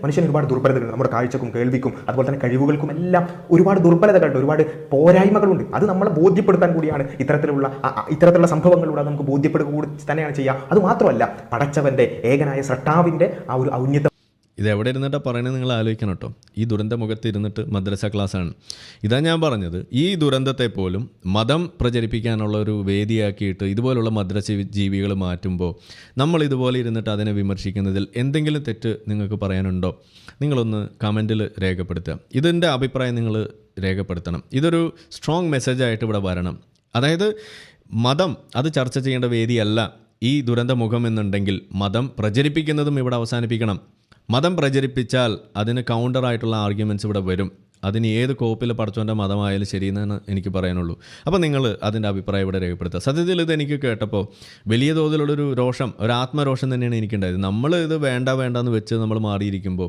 മനുഷ്യന് ഒരുപാട് ദുർബലതകളുണ്ട്. നമ്മുടെ കാഴ്ചക്കും കേൾവിക്കും അതുപോലെ തന്നെ കഴിവുകൾക്കും എല്ലാം ഒരുപാട് ദുർബലതകളുണ്ട്, ഒരുപാട് പോരായ്മകളുണ്ട്. അത് നമ്മളെ ബോധ്യപ്പെടുത്താൻ കൂടിയാണ് ഇത്തരത്തിലുള്ള സംഭവങ്ങളിലൂടെ നമുക്ക് ബോധ്യപ്പെടുക കൂടി തന്നെയാണ് ചെയ്യുക. അത് മാത്രമല്ല, പടച്ചവന്റെ ഏകനായ സൃഷ്ടാവിന്റെ ആ ഒരു ഔന്നത്യം ഇത് എവിടെ ഇരുന്നിട്ടാണ് പറയുന്നത് നിങ്ങൾ ആലോചിക്കണം കേട്ടോ. ഈ ദുരന്ത മുഖത്ത് ഇരുന്നിട്ട് മദ്രസ ക്ലാസ്സാണ്. ഇതാ ഞാൻ പറഞ്ഞത്, ഈ ദുരന്തത്തെ പോലും മതം പ്രചരിപ്പിക്കാനുള്ള ഒരു വേദിയാക്കിയിട്ട് ഇതുപോലുള്ള മദ്രസ ജീവികൾ മാറ്റുമ്പോൾ നമ്മൾ ഇതുപോലെ ഇരുന്നിട്ട് അതിനെ വിമർശിക്കുന്നതിൽ എന്തെങ്കിലും തെറ്റ് നിങ്ങൾക്ക് പറയാനുണ്ടോ? നിങ്ങളൊന്ന് കമൻറ്റിൽ രേഖപ്പെടുത്തുക. ഇതിൻ്റെ അഭിപ്രായം നിങ്ങൾ രേഖപ്പെടുത്തണം. ഇതൊരു സ്ട്രോങ് മെസ്സേജായിട്ട് ഇവിടെ വരണം. അതായത് മതം അത് ചർച്ച ചെയ്യേണ്ട വേദിയല്ല ഈ ദുരന്ത മുഖം എന്നുണ്ടെങ്കിൽ മതം പ്രചരിപ്പിക്കുന്നതും ഇവിടെ അവസാനിപ്പിക്കണം. മതം പ്രചരിപ്പിച്ചാൽ അതിന് കൗണ്ടറായിട്ടുള്ള ആർഗ്യുമെൻറ്റ്സ് ഇവിടെ വരും. അതിന് ഏത് കോപ്പിൽ പഠിച്ചോൻ്റെ മതമായാലും ശരിയെന്നാണ് എനിക്ക് പറയാനുള്ളൂ. അപ്പോൾ നിങ്ങൾ അതിൻ്റെ അഭിപ്രായം ഇവിടെ രേഖപ്പെടുത്തുക. സത്യത്തിൽ ഇത് എനിക്ക് കേട്ടപ്പോൾ വലിയ തോതിലുള്ളൊരു രോഷം, ഒരു ആത്മരോഷം തന്നെയാണ് എനിക്കുണ്ടായത്. നമ്മൾ ഇത് വേണ്ടെന്ന് വെച്ച് നമ്മൾ മാറിയിരിക്കുമ്പോൾ